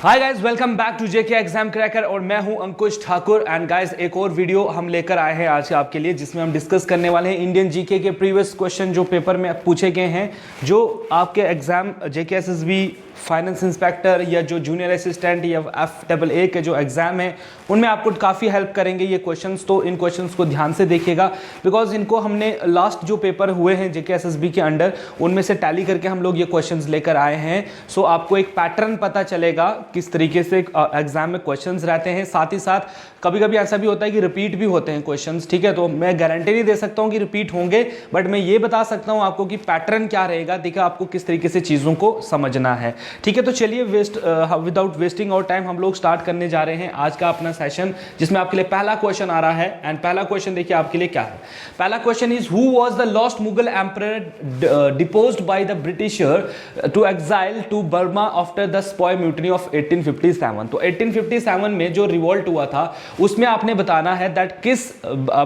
Hi guys, welcome back to JK exam cracker और मैं हूं अंकुश ठाकुर। एंड गाइस, एक और वीडियो हम लेकर आए हैं आज आपके लिए, जिसमें हम डिस्कस करने वाले हैं इंडियन जीके के प्रीवियस क्वेश्चन जो पेपर में पूछे गए हैं, जो आपके एग्जाम जेके एसएसबी फाइनेंस इंस्पेक्टर या जो जूनियर असिस्टेंट या FAA के जो एग्जाम है उनमें आपको काफ़ी हेल्प करेंगे ये क्वेश्चंस। तो इन क्वेश्चंस को ध्यान से देखिएगा, बिकॉज इनको हमने लास्ट जो पेपर हुए हैं जेके एसएसबी के अंडर, उनमें से टैली करके हम लोग ये क्वेश्चंस लेकर आए हैं। सो आपको एक पैटर्न पता चलेगा किस तरीके से एग्जाम में क्वेश्चंस रहते हैं। साथ ही साथ कभी कभी ऐसा भी होता है कि रिपीट भी होते हैं क्वेश्चंस, ठीक है। तो मैं गारंटी नहीं दे सकता हूँ कि रिपीट होंगे, बट मैं ये बता सकता हूँ आपको कि पैटर्न क्या रहेगा। देखिए आपको किस तरीके से चीज़ों को समझना है, ठीक है। तो चलिए विदाउट वेस्टिंग आवर टाइम हम लोग स्टार्ट करने जा रहे हैं आज का अपना सेशन, जिसमें आपके लिए पहला क्वेश्चन आ रहा है। एंड पहला क्वेश्चन देखिए आपके लिए क्या है। पहला question is who was the last Mughal emperor deposed by the Britisher to exile to Burma after the sepoy mutiny of 1857। तो 1857 में जो रिवॉल्ट हुआ था उसमें आपने बताना है दैट किस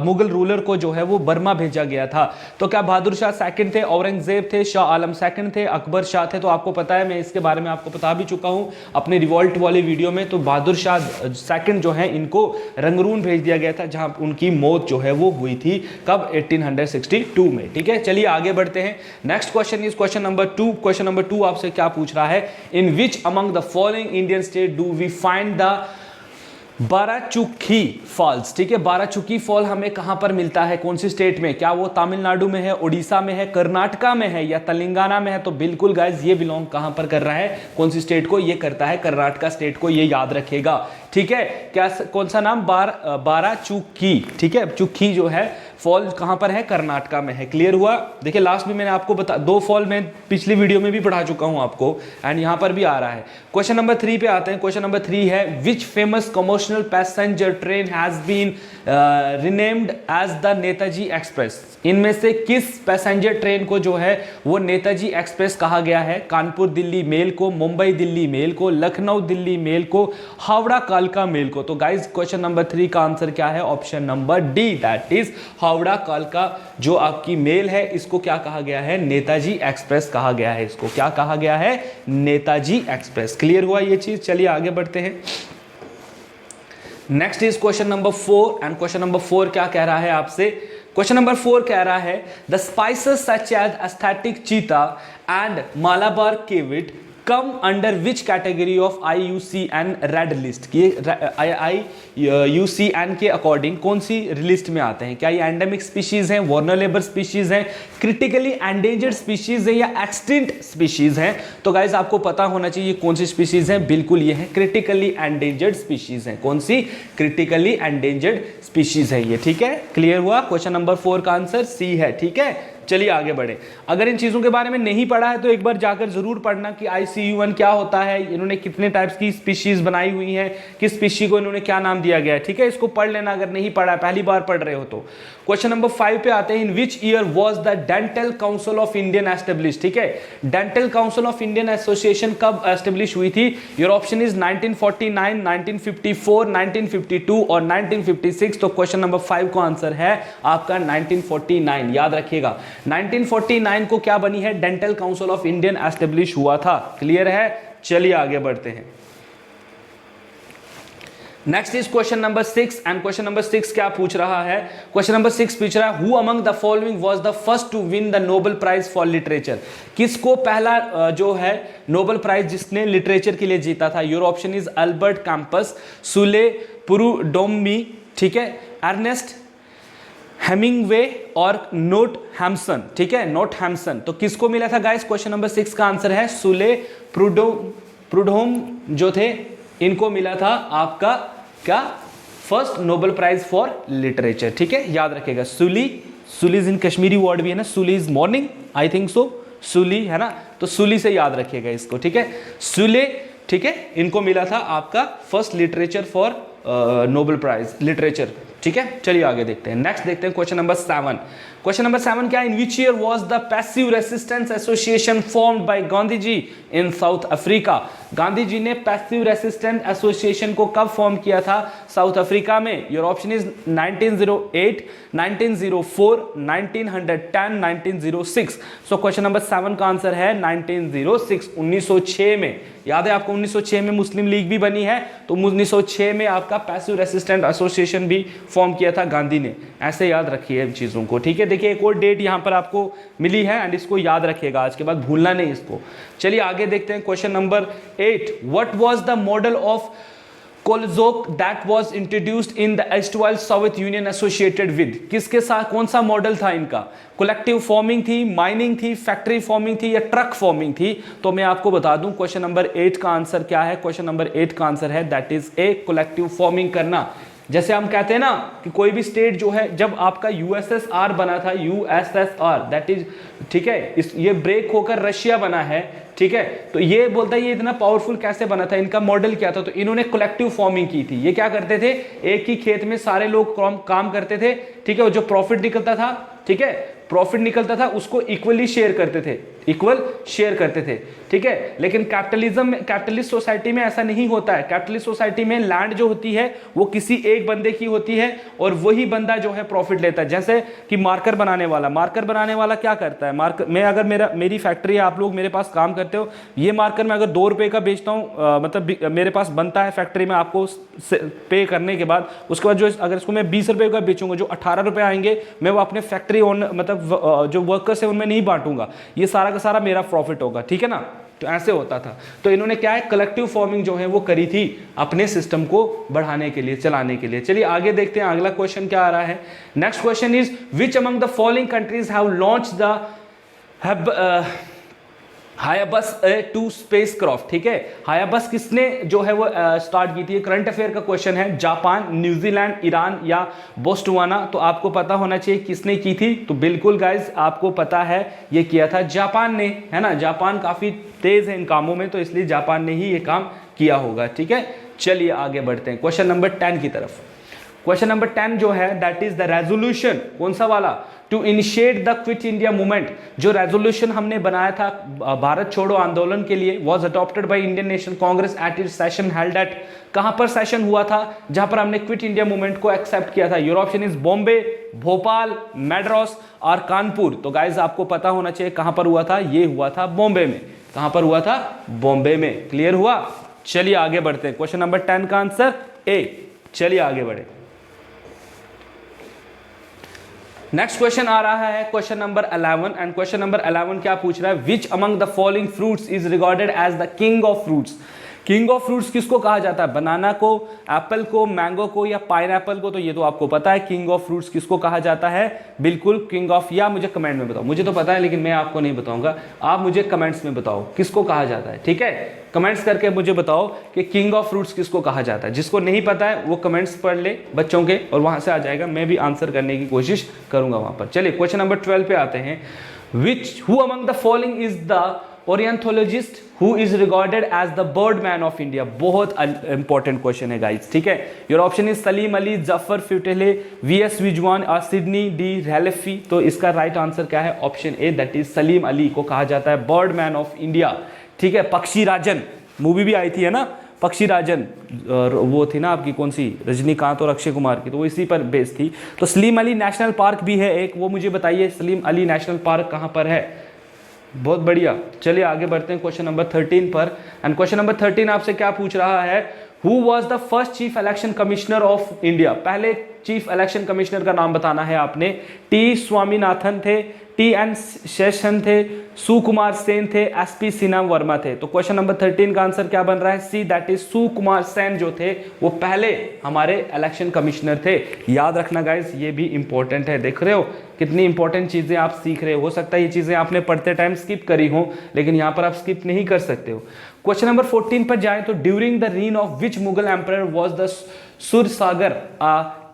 मुगल रूलर को जो है वो बर्मा भेजा गया था। तो क्या बहादुर शाह सेकंड थे, औरंगजेब थे, शाह आलम सेकंड थे, अकबर शाह थे? तो आपको पता है, मैं इसके बारे में आपको बता भी चुका हूं अपने रिवॉल्ट वाली वीडियो में। तो बहादुर शाह सेकंड जो है इनको रंगरून भेज दिया गया था, जहां उनकी मौत जो है वो हुई थी कब? 1862 में, ठीक है। चलिए आगे बढ़ते हैं। Next question is question number 2। Question number 2 आपसे क्या पूछ रहा है? In which among the following Indian state do we find the Barachukki falls, ठीक है। बाराचुकी फॉल हमें कहां पर मिलता है, कौन सी स्टेट में? क्या वो तमिलनाडु में है, उड़ीसा में है, कर्नाटका में है या तेलंगाना में है? तो बिल्कुल गाइज ये बिलोंग कहां पर कर रहा है, कौन सी स्टेट को? ये करता है कर्नाटका स्टेट को, ये याद रखेगा, ठीक है। क्या कौन सा नाम? बाराचुकी, ठीक है। चुकी जो है फॉल कहां पर है? कर्नाटका में है। क्लियर हुआ? देखिए लास्ट में मैंने आपको दो फॉल मैं पिछली वीडियो में भी पढ़ा चुका हूं आपको, एंड यहां पर भी आ रहा है। क्वेश्चन नंबर 3 पे आते हैं। क्वेश्चन नंबर 3 है which famous commercial passenger train has been renamed as the Netaji express? इनमें से किस पैसेंजर ट्रेन को जो है वो नेताजी एक्सप्रेस कहा गया है? कानपुर दिल्ली मेल को, मुंबई दिल्ली मेल को, लखनऊ दिल्ली मेल को, हावड़ा कालका मेल को? तो गाइज क्वेश्चन नंबर 3 का आंसर क्या है? Option number D, that is Howrah कालका जो आपकी मेल है, इसको क्या कहा गया है? नेताजी एक्सप्रेस कहा गया है। इसको क्या कहा गया है? नेताजी एक्सप्रेस। क्लियर हुआ ये चीज? चलिए आगे बढ़ते हैं। Next is question number 4। And question number 4 क्या कह रहा है आपसे? क्वेश्चन नंबर 4 कह रहा है the spices such as Asiatic cheetah and Malabar civet come under which category of IUCN red list? IUCN के अकॉर्डिंग कौन सी लिस्ट में आते हैं? क्या ये एंडेमिक स्पीशीज हैं, वल्नरेबल स्पीशीज हैं, क्रिटिकली एंडेंजर्ड स्पीशीज है या एक्सटिंक्ट स्पीशीज हैं? तो गाइज आपको पता होना चाहिए कौन सी स्पीशीज हैं। बिल्कुल ये है क्रिटिकली एंडेंजर्ड स्पीशीज हैं। कौन सी? क्रिटिकली एंडेंजर्ड स्पीशीज है ये, ठीक है। क्लियर हुआ? क्वेश्चन नंबर 4 का आंसर सी है, ठीक है। चलिए आगे बढ़े। अगर इन चीजों के बारे में नहीं पढ़ा है तो एक बार जाकर जरूर पढ़ना कि IUCN क्या होता है, इन्होंने कितने टाइप्स की स्पीशीज बनाई हुई हैं, किस स्पीशी को इन्होंने क्या नाम दिया गया है, ठीक है। इसको पढ़ लेना अगर नहीं पढ़ा है, पहली बार पढ़ रहे हो तो। क्वेश्चन नंबर 5 पे आते हैं। In which year was the dental council of Indian establish? ठीक है, dental council of Indian association कब एस्टेब्लिश हुई थी? योर ऑप्शन इज 1949, 1954, 1952 और 1956। तो क्वेश्चन नंबर 5 का आंसर है आपका 1949। याद रखिएगा 1949 को क्या बनी है? Dental council of Indian establish हुआ था। क्लियर है? चलिए आगे बढ़ते हैं। Next is question number 6। And question number 6 क्या पूछ रहा है? क्वेश्चन नंबर 6 पूछ रहा है who among the following was the first to win the Nobel prize for literature? किसको पहला जो है नोबेल प्राइज जिसने लिटरेचर के लिए जीता था? Your option is Albert Camus, Sully Prudhomme, ठीक है, अर्नेस्ट हेमिंगवे और नोट हैम्सन, ठीक है, नोट हैम्सन। तो किसको मिला था गाइस? क्वेश्चन नंबर 6 का आंसर है सुले प्रुडोम जो थे, इनको मिला था आपका क्या? First Nobel prize for literature, ठीक है। याद रखिएगा Sully is in Kashmiri word भी है ना, Sully is morning, I think so, Sully है ना, तो सुली से याद रखिएगा इसको, ठीक है, सुले, ठीक है। इनको मिला था आपका first literature for Nobel prize literature, ठीक है। चलिए आगे देखते हैं। नेक्स्ट देखते हैं क्वेश्चन नंबर 7। क्वेश्चन नंबर 7 क्या? In which year was the passive resistance association formed by Gandhi ji in South Africa? Gandhi ji ने पैसिव रेसिस्टेंस एसोसिएशन को कब फॉर्म किया था साउथ अफ्रीका में? Your option is 1908, 1904, 1910, 1906। So question number 7 का आंसर है 1906, 1906 में। याद है आपको 1906 में मुस्लिम लीग भी बनी है, तो 1906 में आपका पैसिव रेसिस्टेंट एसोसिएशन भी फॉर्म किया था गांधी ने। ऐसे याद रखिए इन चीज़ों को, ठीक है। देखिए एक और डेट यहाँ पर आपको मिली है एंड इसको याद रखिएगा, आज के बाद भूलना नहीं इसको। चलिए आगे देखते हैं question number 8। What was the model of kolkhoz that was introduced in the erstwhile Soviet Union associated with? किसके साथ, कौन सा मॉडल था इनका? कलेक्टिव फार्मिंग थी, माइनिंग थी, फैक्ट्री फार्मिंग थी या ट्रक फार्मिंग थी? तो मैं आपको बता दूं क्वेश्चन नंबर 8 का आंसर क्या है। क्वेश्चन नंबर 8 का आंसर है that is a collective farming करना। जैसे हम कहते हैं ना कि कोई भी स्टेट जो है, जब आपका यूएसएसआर बना था, यूएसएसआर दैट इज, ठीक है, ये ब्रेक होकर रशिया बना है, ठीक है, तो ये बोलता है ये इतना पावरफुल कैसे बना था, इनका मॉडल क्या था? तो इन्होंने कलेक्टिव फार्मिंग की थी। ये क्या करते थे, एक ही खेत में सारे लोग काम करते थे, ठीक है, और जो प्रॉफिट निकलता था, ठीक है, प्रॉफिट निकलता था उसको इक्वली शेयर करते थे, इक्वल शेयर करते थे, ठीक है। लेकिन कैपिटलिस्ट सोसाइटी में ऐसा नहीं होता है। कैपिटलिस्ट सोसाइटी में लैंड जो होती है वो किसी एक बंदे की होती है और वही बंदा जो है प्रॉफिट लेता है। जैसे कि मार्कर बनाने वाला क्या करता है, मार्कर मैं अगर मेरी फैक्ट्री है, आप लोग मेरे पास काम करते हो, ये मार्कर मैं अगर 2 रुपए का बेचता हूँ, मतलब मेरे पास बनता है फैक्ट्री में आपको पे करने के बाद, उसके बाद जो अगर इसको मैं 20 रुपए का बेचूंगा, जो 18 रुपए आएंगे मैं वो अपने फैक्ट्री ओनर मतलब जो वर्कर्स है उनमें नहीं बांटूंगा, ये सारा का सारा मेरा प्रॉफिट होगा, ठीक है ना। तो ऐसे होता था। तो इन्होंने क्या है, कलेक्टिव फार्मिंग जो है वो करी थी अपने सिस्टम को बढ़ाने के लिए, चलाने के लिए। चलिए आगे देखते हैं अगला क्वेश्चन क्या आ रहा है। Next question is which among the following countries have launch the Hayabusa 2 spacecraft, ठीक है। हायाबस किसने जो है वो स्टार्ट की थी? करंट अफेयर का क्वेश्चन है। जापान, न्यूजीलैंड, ईरान या बोस्टवाना? तो आपको पता होना चाहिए किसने की थी। तो बिल्कुल गाइज आपको पता है ये किया था जापान ने, है ना। जापान काफी तेज है इन कामों में, तो इसलिए जापान ने ही ये काम किया होगा, ठीक है। चलिए आगे बढ़ते हैं क्वेश्चन नंबर 10 की तरफ। क्वेश्चन नंबर 10 जो है दैट इज द रेजोल्यूशन, कौन सा वाला? To initiate the quit India movement. जो रेजोल्यूशन हमने बनाया था भारत छोड़ो आंदोलन के लिए, was adopted by Indian National Congress at its session held at, कहां पर सेशन हुआ था जहां पर हमने क्विट इंडिया मूवमेंट को एक्सेप्ट किया था? Your option is Bombay, Bhopal, Madras और कानपुर। तो गाइज आपको पता होना चाहिए कहां पर हुआ था, ये हुआ था बॉम्बे में। कहां पर हुआ था? बॉम्बे में। क्लियर हुआ? चलिए आगे बढ़ते हैं। क्वेश्चन नंबर 10 का आंसर ए। चलिए आगे बढ़े। नेक्स्ट क्वेश्चन आ रहा है question number 11 and question number 11 क्या पूछ रहा है? Which among the following fruits is regarded as the king of fruits? King of fruits किसको कहा जाता है? बनाना को, एप्पल को, मैंगो को या पाइनएप्पल को? तो ये तो आपको पता है किंग ऑफ फ्रूट्स किसको कहा जाता है। बिल्कुल किंग ऑफ, या मुझे कमेंट में बताओ, मुझे तो पता है लेकिन मैं आपको नहीं बताऊंगा, आप मुझे कमेंट्स में बताओ किसको कहा जाता है, ठीक है। कमेंट्स करके मुझे बताओ कि किंग ऑफ फ्रूट्स किसको कहा जाता है। जिसको नहीं पता है वो कमेंट्स पढ़ ले बच्चों के और वहां से आ जाएगा, मैं भी आंसर करने की कोशिश करूंगा वहां पर। चलिए क्वेश्चन नंबर 12 पे आते हैं। Who among the following is the ornithologist who is regarded as the bird man of India? बहुत इंपॉर्टेंट क्वेश्चन है गाइज, ठीक है। Your option is Salim Ali, Zafar Futehally, V S Vijayan और सिडनी डी रेलेफी। तो इसका राइट आंसर क्या है? Option A that is Salim Ali को कहा जाता है बर्ड मैन ऑफ इंडिया, ठीक है। पक्षी राजन मूवी भी आई थी, है ना, पक्षी राजन, वो थी ना आपकी कौन सी, रजनीकांत और अक्षय कुमार की, तो वो इसी पर बेस्ड थी। तो सलीम अली नेशनल पार्क भी है एक, वो मुझे बताइए सलीम अली नेशनल पार्क कहाँ पर है? बहुत बढ़िया। चलिए आगे बढ़ते हैं क्वेश्चन नंबर 13 पर एंड क्वेश्चन नंबर 13 आपसे क्या पूछ रहा है? Who was the first chief election commissioner of India? पहले चीफ इलेक्शन कमिश्नर का नाम बताना है आपने। टी स्वामीनाथन थे, टी एन शेषन थे, सुकुमार सेन थे, एसपी सिन्हा वर्मा थे। तो क्वेश्चन नंबर 13 का आंसर क्या बन रहा है? See that is Sukumar Sen जो थे वो पहले हमारे इलेक्शन कमिश्नर थे। याद रखना गाइस, ये भी इंपॉर्टेंट है। देख रहे हो कितनी इंपॉर्टेंट चीजें आप सीख रहे हो सकता है ये चीजें आपने पढ़ते टाइम स्किप करी हो, लेकिन यहाँ पर आप स्किप नहीं कर सकते हो। क्वेश्चन नंबर 14 पर जाएं तो during the reign of which Mughal emperor was the Sursagar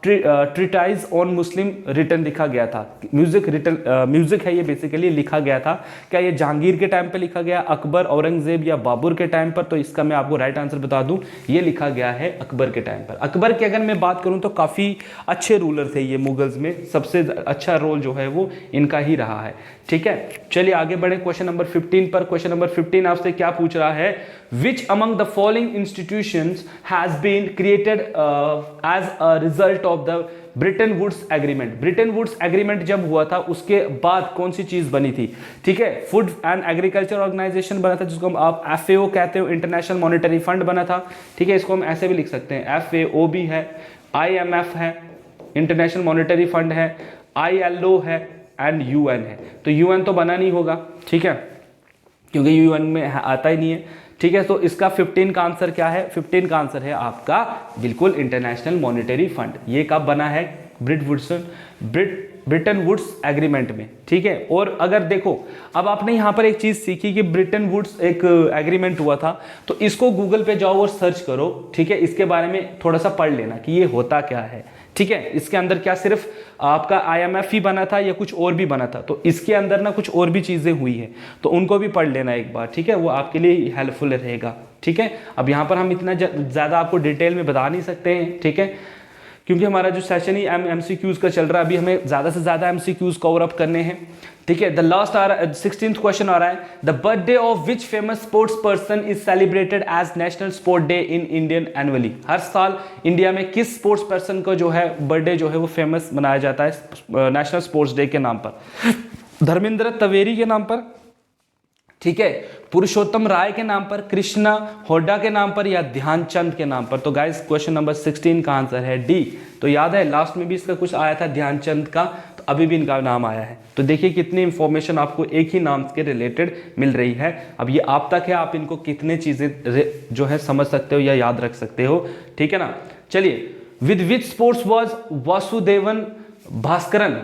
treatise on Muslim return लिखा गया था? म्यूजिक है ये, बेसिकली लिखा गया था। क्या ये जहांगीर के टाइम पे लिखा गया, अकबर, औरंगजेब या बाबर के टाइम पर? तो इसका मैं आपको राइट आंसर बता दूं, ये लिखा गया है अकबर के टाइम पर। अकबर की अगर मैं बात करूं तो काफी अच्छे रूलर थे ये, मुगल्स में सबसे अच्छा रोल जो है वो इनका ही रहा है, ठीक है। चलिए आगे बढ़े क्वेश्चन नंबर 15 पर। क्वेश्चन नंबर 15 आपसे क्या पूछ रहा है? Which among the following institutions has been created as a result of the Bretton Woods agreement. Bretton Woods agreement जब हुआ था उसके बाद कौन सी चीज बनी थी? ठीक है, फूड एंड एग्रीकल्चर ऑर्गेनाइजेशन बना था, जिसको हम आप FAO कहते हो, इंटरनेशनल मॉनेटरी फंड बना था। ठीक है, इसको हम ऐसे भी लिख सकते हैं, FAO भी है, IMF है, इंटरनेशनल मॉनेटरी फंड है, ILO है एंड UN है। तो UN तो बना नहीं होगा, ठीक है, क्योंकि UN में आता ही नहीं है। ठीक है, तो इसका 15 का आंसर क्या है? 15 का आंसर है आपका बिल्कुल इंटरनेशनल मॉनेटरी फंड। ये कब बना है? ब्रिटेन वुड्स एग्रीमेंट में। ठीक है, और अगर देखो अब आपने यहाँ पर एक चीज सीखी कि ब्रिटेन वुड्स एक एग्रीमेंट हुआ था, तो इसको गूगल पे जाओ और सर्च करो। ठीक है, इसके बारे में थोड़ा सा पढ़ लेना कि ये होता क्या है। ठीक है, इसके अंदर क्या सिर्फ आपका IMF ही बना था या कुछ और भी बना था? तो इसके अंदर ना कुछ और भी चीजें हुई हैं, तो उनको भी पढ़ लेना एक बार। ठीक है, वो आपके लिए हेल्पफुल रहेगा। ठीक है, अब यहाँ पर हम इतना ज्यादा आपको डिटेल में बता नहीं सकते हैं। ठीक है, क्योंकि हमारा जो सेशन ही MCQs का चल रहा है, अभी हमें ज्यादा से ज्यादा MCQs कवर अप करने हैं। ठीक है, द लास्ट 16th क्वेश्चन आ रहा है, the birthday of which famous sports person is celebrated as national sport day in Indian annually. हर साल इंडिया में किस स्पोर्ट्स पर्सन को जो है बर्थडे जो है वो फेमस मनाया जाता है नेशनल स्पोर्ट्स डे के नाम पर? धर्मेंद्र तवेरी के नाम पर, ठीक है, पुरुषोत्तम राय के नाम पर, कृष्णा होड्डा के नाम पर, या ध्यानचंद के नाम पर? तो गाइस क्वेश्चन नंबर 16 का आंसर है डी। तो याद है लास्ट में भी इसका कुछ आया था ध्यानचंद का, तो अभी भी इनका नाम आया है। तो देखिए कितनी इंफॉर्मेशन आपको एक ही नाम के रिलेटेड मिल रही है। अब ये आप तक है, आप इनको कितने चीजें जो है समझ सकते हो या याद रख सकते हो। ठीक है ना, चलिए, with which sports was Vasudevan Bhaskaran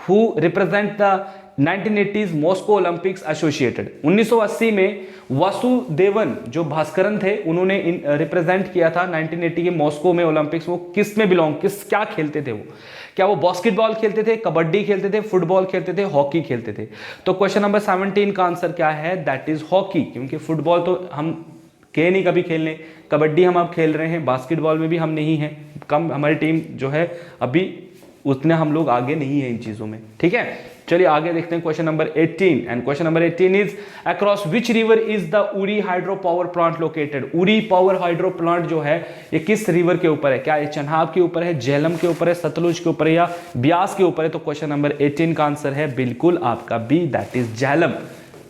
who represent the 1980s Moscow Olympics associated? 1980 में वासुदेवन जो भास्करन थे, उन्होंने रिप्रेजेंट किया था 1980 के मॉस्को में ओलंपिक्स। वो किस में बिलोंग, क्या खेलते थे वो? क्या वो बास्केटबॉल खेलते थे, कबड्डी खेलते थे, फुटबॉल खेलते थे, हॉकी खेलते थे? तो क्वेश्चन नंबर 17 का आंसर क्या है? दैट इज हॉकी, क्योंकि फुटबॉल तो हम गए नहीं कभी खेलने, कबड्डी हम अब खेल रहे हैं, बास्केटबॉल में भी हम नहीं हैं, कम हमारी टीम जो है अभी उतने हम लोग आगे नहीं है इन चीजों में। ठीक है, चलिए आगे देखते हैं question number 18। And question number 18 is across which river is the Uri hydro power plant located? Uri power hydro plant जो है ये किस रिवर के ऊपर है? क्या ये चन्हाब के ऊपर है, झेलम के ऊपर है, सतलुज के ऊपर है, या ब्यास के ऊपर है? तो क्वेश्चन नंबर 18 का आंसर है बिल्कुल आपका बी, दैट इज झेलम।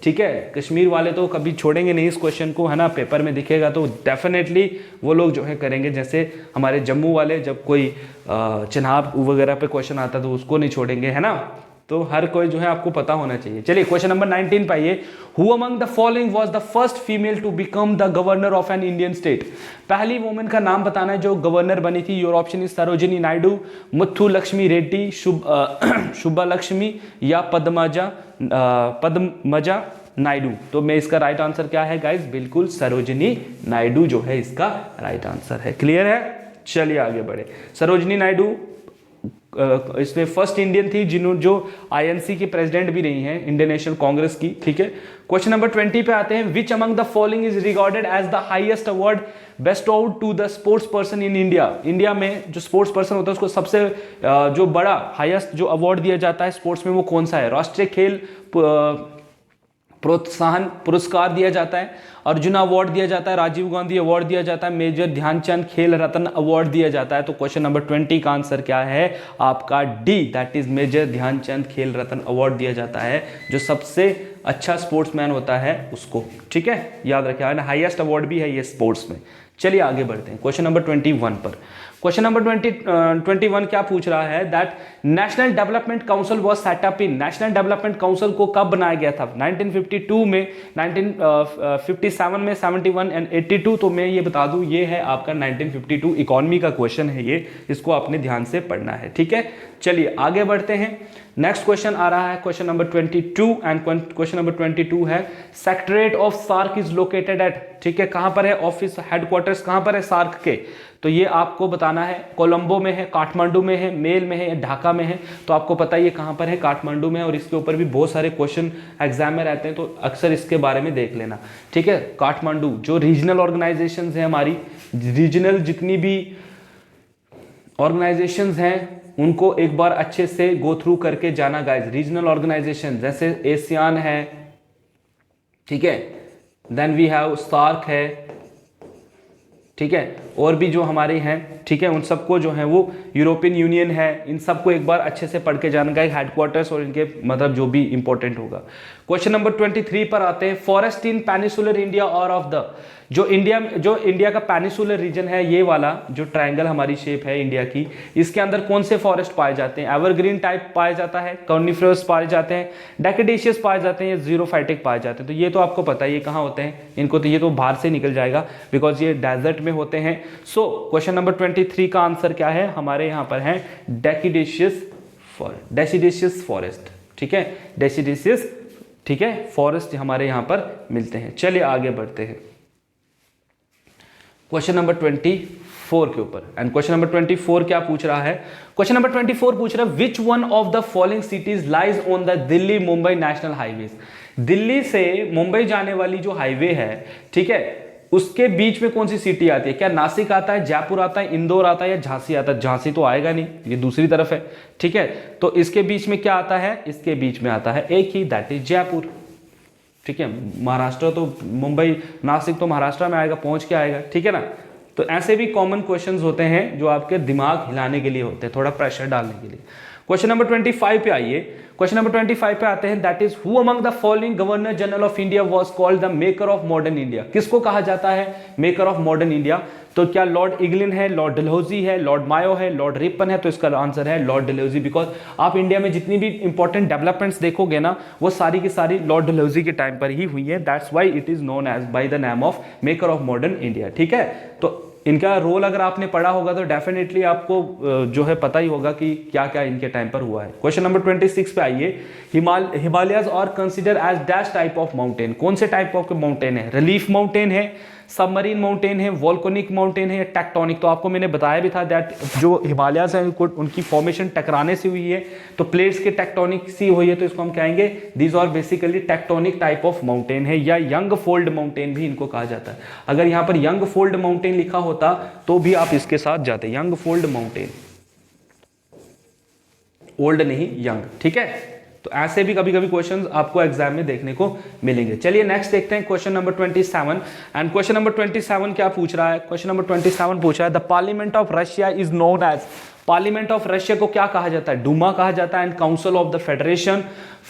ठीक है, कश्मीर वाले तो कभी छोड़ेंगे नहीं इस क्वेश्चन को, है ना, पेपर में दिखेगा तो डेफिनेटली वो लोग जो है करेंगे। जैसे हमारे जम्मू वाले जब कोई चिनाब वगैरह पे क्वेश्चन आता तो उसको नहीं छोड़ेंगे, है ना। तो हर कोई जो है आपको पता होना चाहिए। चलिए क्वेश्चन नंबर 19 पाइए, who among the following was the first female to become the governor of an Indian state? पहली वुमेन का नाम बताना है जो गवर्नर बनी थी। Your option is Sarojini Naidu, Muthu Lakshmi Reddy, Shubha Lakshmi, या पद्मजा नायडू। तो मैं इसका राइट आंसर क्या है गाइस? बिल्कुल सरोजिनी नायडू जो है इसका राइट आंसर है। क्लियर है? चलिए आगे बढ़े। सरोजिनी नायडू इसमें फर्स्ट इंडियन थी जिन्होंने जो INC की प्रेसिडेंट भी रही हैं, इंडियन नेशनल कांग्रेस की। ठीक है, क्वेश्चन नंबर 20 पे आते हैं। Which among the following is regarded as the highest award bestowed to the sports person in India? India में जो स्पोर्ट्स पर्सन होता है उसको सबसे जो बड़ा हाईएस्ट जो अवार्ड दिया जाता है स्पोर्ट्स में वो कौन सा है? राष्ट्रीय खेल प्रोत्साहन पुरस्कार दिया जाता है, अर्जुन अवार्ड दिया जाता है, राजीव गांधी अवार्ड दिया जाता है, मेजर ध्यानचंद खेल रत्न अवार्ड दिया जाता है। तो क्वेश्चन नंबर 20 का आंसर क्या है आपका? D, that is Major Dhyan Chand Khel Ratna award दिया जाता है जो सबसे अच्छा स्पोर्ट्समैन होता है उसको। ठीक है, याद रखिए, हाईएस्ट अवार्ड भी है ये स्पोर्ट्स में। चलिए आगे बढ़ते हैं क्वेश्चन नंबर 21 पर। क्वेश्चन नंबर 21 क्या पूछ रहा है? That national development council was set up in. National development council को कब बनाया गया था? 1952 में, 1957 में, 71 एंड 82। तो मैं ये बता दूं ये है आपका 1952 इकोनॉमी का क्वेश्चन है ये, इसको आपने ध्यान से पढ़ना है। ठीक है, चलिए आगे बढ़ते हैं। नेक्स्ट क्वेश्चन आ रहा है question number 22 and question number 22 है secretariat of SAARC is located at. ठीक है, कहां पर है ऑफिस हेडक्वार्टर्स कहां पर है सार्क के? तो ये आपको बताना है। कोलंबो में है, काठमांडू में है, मेल में है, ढाका में है? तो आपको पता है ये कहां पर है, काठमांडू में है। और इसके ऊपर भी बहुत सारे क्वेश्चन एग्जाम में रहते हैं तो अक्सर इसके बारे में देख लेना। ठीक है, काठमांडू जो रीजनल ऑर्गेनाइजेशंस है हमारी, रीजनल जितनी भी ऑर्गेनाइजेशंस हैं उनको एक बार अच्छे से गो थ्रू करके जाना गाइस। रीजनल ऑर्गेनाइजेशन जैसे एशियान है, ठीक है, देन वी हैव सार्क है, ठीक है, और भी जो हमारे हैं, ठीक है, उन सबको जो है वो यूरोपियन यूनियन है, इन सबको एक बार अच्छे से पढ़ के जानना है, हेडक्वार्टर्स और इनके मतलब जो भी इंपॉर्टेंट होगा। क्वेश्चन नंबर 23 पर आते हैं। फॉरेस्ट इन पेनिसुलर इंडिया और ऑफ द, जो इंडिया का पेनिसुलर रीजन है, ये वाला जो ट्रायंगल हमारी शेप है इंडिया की, इसके अंदर कौन से फॉरेस्ट पाए जाते हैं? एवरग्रीन टाइप पाए जाता है, कॉर्निफरस पाए जाते हैं, डेकेडेशियस पाए जाते हैं, या जीरोफाइटिक पाए जाते हैं? तो ये तो आपको पता है ये कहाँ होते हैं, इनको तो ये तो बाहर से निकल जाएगा बिकॉज ये डेजर्ट में होते हैं। सो क्वेश्चन नंबर 23 का आंसर क्या है? हमारे यहाँ पर है डेसिडेशियस फॉरेस्ट, ठीक है, डेसिडेशियस, ठीक है, फॉरेस्ट हमारे यहाँ पर मिलते हैं। चलिए आगे बढ़ते हैं क्वेश्चन नंबर 24 के ऊपर। एंड क्वेश्चन नंबर 24 क्या पूछ रहा है? क्वेश्चन नंबर 24 पूछ रहा है which one of the following cities lies on the Delhi Mumbai national highways. Delhi से मुंबई जाने वाली जो हाईवे है, ठीक है, उसके बीच में कौन सी सिटी आती है? क्या नासिक आता है, जयपुर आता है, इंदौर आता है, या झांसी आता है? झांसी तो आएगा नहीं, ये दूसरी तरफ है, ठीक है, तो इसके बीच में क्या आता है? इसके बीच में आता है एक ही, दैट इज जयपुर, ठीक है। महाराष्ट्र तो मुंबई, नासिक तो महाराष्ट्र में आएगा, पहुंच के आएगा, ठीक है ना। तो ऐसे भी कॉमन क्वेश्चंस होते हैं जो आपके दिमाग हिलाने के लिए होते हैं, थोड़ा प्रेशर डालने के लिए। क्वेश्चन नंबर 25 पे आइए। क्वेश्चन नंबर 25 पे आते हैं, that is who among the following governor general of India was called the maker of modern India. किसको कहा जाता है मेकर ऑफ मॉडर्न इंडिया? तो क्या लॉर्ड इग्लिन है, लॉर्ड डलहौजी है, लॉर्ड मायो है, लॉर्ड रिपन है? तो इसका आंसर है लॉर्ड डलहौजी, बिकॉज आप इंडिया में जितनी भी इंपॉर्टेंट डेवलपमेंट्स देखोगे ना, वो सारी की सारी लॉर्ड डलहौजी के टाइम पर ही हुई है। That's why it is known as by the name of maker of modern India, ठीक है। तो इनका रोल अगर आपने पढ़ा होगा तो डेफिनेटली आपको जो है पता ही होगा कि क्या क्या इनके टाइम पर हुआ है। क्वेश्चन नंबर 26 पे आइए। Himalayas are consider as dash type of mountain. कौन से टाइप ऑफ माउंटेन है? रिलीफ माउंटेन है, सबमरीन माउंटेन है, वॉल्कोनिक माउंटेन है, टेक्टोनिक। तो आपको मैंने बताया भी था दैट जो हिमालयाज है उनकी फॉर्मेशन टकराने से हुई है, तो प्लेट्स के टेक्टोनिक सी हुई है, तो इसको हम कहेंगे these are basically tectonic type of mountain है, या यंग फोल्ड माउंटेन भी इनको कहा जाता है। अगर यहाँ पर यंग फोल्ड माउंटेन लिखा होता तो भी आप इसके साथ जाते, यंग फोल्ड माउंटेन, ओल्ड नहीं यंग, ठीक है। तो ऐसे भी कभी कभी क्वेश्चंस आपको एग्जाम में देखने को मिलेंगे। चलिए नेक्स्ट देखते हैं question number 27। And question number 27 क्या पूछ रहा है? क्वेश्चन नंबर 27 पूछ रहा है the parliament of Russia is known as. Parliament of Russia को क्या कहा जाता है? डूमा कहा जाता है, and council of the federation,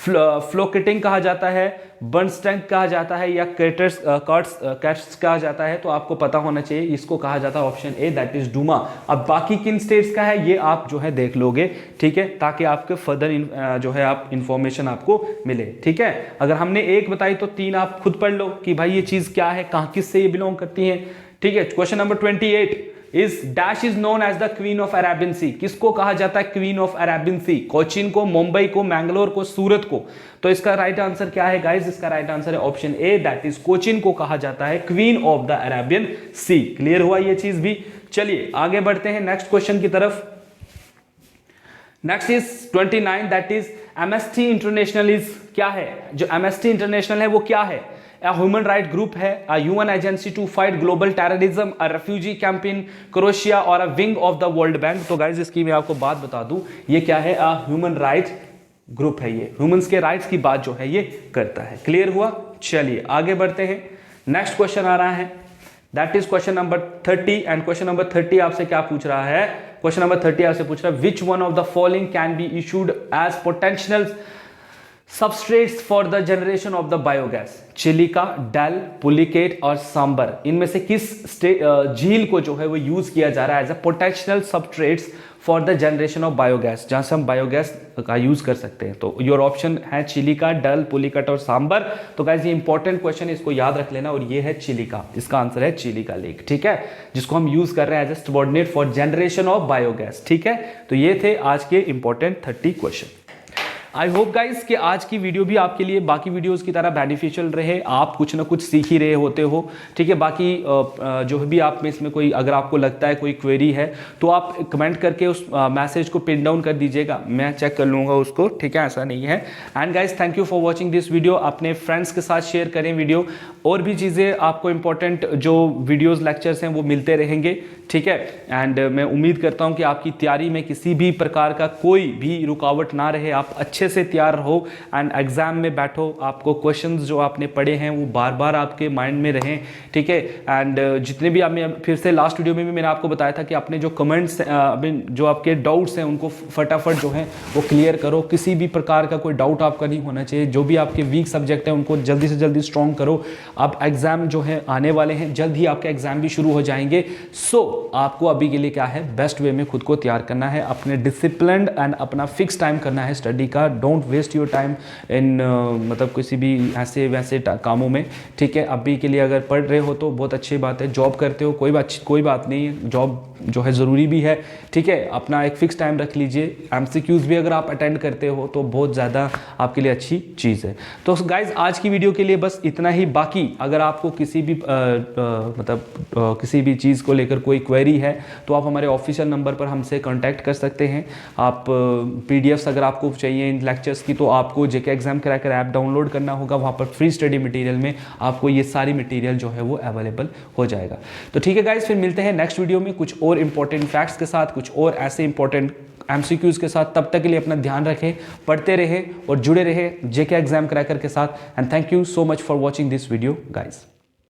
फ्लोकेटिंग कहा जाता है, बर्नस्टाइन कहा जाता है, या कैट्स कहा जाता है? तो आपको पता होना चाहिए, इसको कहा जाता है option A, that is Duma. अब बाकी किन स्टेट्स का है ये आप जो है देख लोगे, ठीक है, ताकि आपके फर्दर जो है आप इंफॉर्मेशन आपको मिले, ठीक है। अगर हमने एक बताई तो 3 आप खुद पढ़ लो कि भाई ये चीज क्या है, कहां किस से ये बिलोंग करती है, ठीक है। Question number 28 is dash is known as the queen of Arabian sea. किसको कहा जाता है queen of Arabian sea? Cochin को, मुंबई को, मैंगलोर को, सूरत को? तो इसका राइट आंसर क्या है गाइस? इसका राइट आंसर है option A, that is Cochin को कहा जाता है queen of the Arabian sea. Clear हुआ ये चीज भी? चलिए आगे बढ़ते हैं नेक्स्ट क्वेश्चन की तरफ। Next is 29, that is MST international is क्या है? जो एमएसटी इंटरनेशनल है वो क्या है? A human right group है, a UN agency to fight global terrorism, a refugee camp in Croatia और a wing of the World Bank। तो गाइज इसकी मैं आपको बात बता दूं, ये क्या है? a human right ग्रुप है, ये ह्यूमंस के राइट्स की बात जो है ये करता है। क्लियर हुआ? चलिए आगे बढ़ते हैं। नेक्स्ट क्वेश्चन आ रहा है, that is question number 30। And question number 30 आपसे क्या पूछ रहा है? क्वेश्चन नंबर 30 आपसे पूछ रहा है which one of the following can be issued as potential substrates for the generation of the biogas. Chilika, Dal, Pulicat और सांबर, इनमें से किस झील को जो है वो यूज किया जा रहा है as a potential substrates for the generation of biogas, जहां से हम बायोगैस का यूज कर सकते हैं? तो योर ऑप्शन है चिलिका, डल, पुलिकट और सांबर। तो गाइस ये इंपॉर्टेंट क्वेश्चन है, इसको याद रख लेना, और ये है चिलिका। इसका आंसर है चिलिका लेक, ठीक है, जिसको हम यूज कर रहे हैं as a subordinate for generation of biogas, ठीक है। तो ये थे आज के important 30 question. I hope guys कि आज की वीडियो भी आपके लिए बाकी वीडियोस की तरह बेनिफिशियल रहे, आप कुछ ना कुछ सीख ही रहे होते हो, ठीक है। बाकी जो भी आप में इसमें कोई अगर आपको लगता है कोई क्वेरी है तो आप कमेंट करके उस मैसेज को पिन डाउन कर दीजिएगा, मैं चेक कर लूँगा उसको, ठीक है, ऐसा नहीं है। And guys thank you for watching this video. अपने फ्रेंड्स के साथ शेयर करें वीडियो, और भी चीज़ें आपको इंपॉर्टेंट जो वीडियोज़ लेक्चर्स हैं वो मिलते रहेंगे, ठीक है। एंड मैं उम्मीद करता हूँ कि आपकी तैयारी में किसी भी प्रकार का कोई भी रुकावट ना रहे, आप अच्छे अच्छे से तैयार रहो एंड एग्जाम में बैठो, आपको क्वेश्चंस जो आपने पढ़े हैं वो बार बार आपके माइंड में रहें, ठीक है। एंड जितने भी आपने, फिर से लास्ट वीडियो में भी मैंने आपको बताया था कि अपने जो कमेंट्स जो आपके डाउट्स हैं उनको फटाफट जो है वो क्लियर करो। किसी भी प्रकार का कोई डाउट आपका नहीं होना चाहिए। जो भी आपके वीक सब्जेक्ट हैं उनको जल्दी से जल्दी स्ट्रॉन्ग करो। अब एग्जाम जो है आने वाले हैं, जल्द ही आपके एग्जाम भी शुरू हो जाएंगे। सो आपको अभी के लिए क्या है, बेस्ट वे में खुद को तैयार करना है, अपने डिसिप्लिन्ड एंड अपना फिक्स टाइम करना है स्टडी का। Don't waste your time in मतलब किसी भी ऐसे वैसे कामों में, ठीक है। अभी के लिए अगर पढ़ रहे हो तो बहुत अच्छी बात है, जॉब करते हो कोई बात नहीं है, जॉब जो है ज़रूरी भी है, ठीक है। अपना एक फिक्स टाइम रख लीजिए। एमसीक्यूज़ भी अगर आप अटेंड करते हो तो बहुत ज़्यादा आपके लिए अच्छी चीज़ है। तो गाइज आज की वीडियो के लिए बस इतना ही। बाकी अगर आपको किसी भी किसी भी चीज़ को लेकर कोई क्वेरी है तो आप हमारे ऑफिशियल नंबर पर हमसे कांटेक्ट कर सकते हैं। आप पीडीएफ्स अगर आपको चाहिए इन लेक्चर्स की तो आपको जेके एग्जाम क्रैकर ऐप डाउनलोड करना होगा। वहाँ पर फ्री स्टडी मटेरियल में आपको ये सारी मटेरियल जो है वो अवेलेबल हो जाएगा। तो ठीक है गाइज, फिर मिलते हैं नेक्स्ट वीडियो में कुछ और इंपॉर्टेंट फैक्ट्स के साथ, कुछ और ऐसे इंपॉर्टेंट एमसीक्यूज के साथ। तब तक के लिए अपना ध्यान रखें, पढ़ते रहे और जुड़े रहे जेके एग्जाम क्रैकर के साथ। And thank you so much for watching this video guys.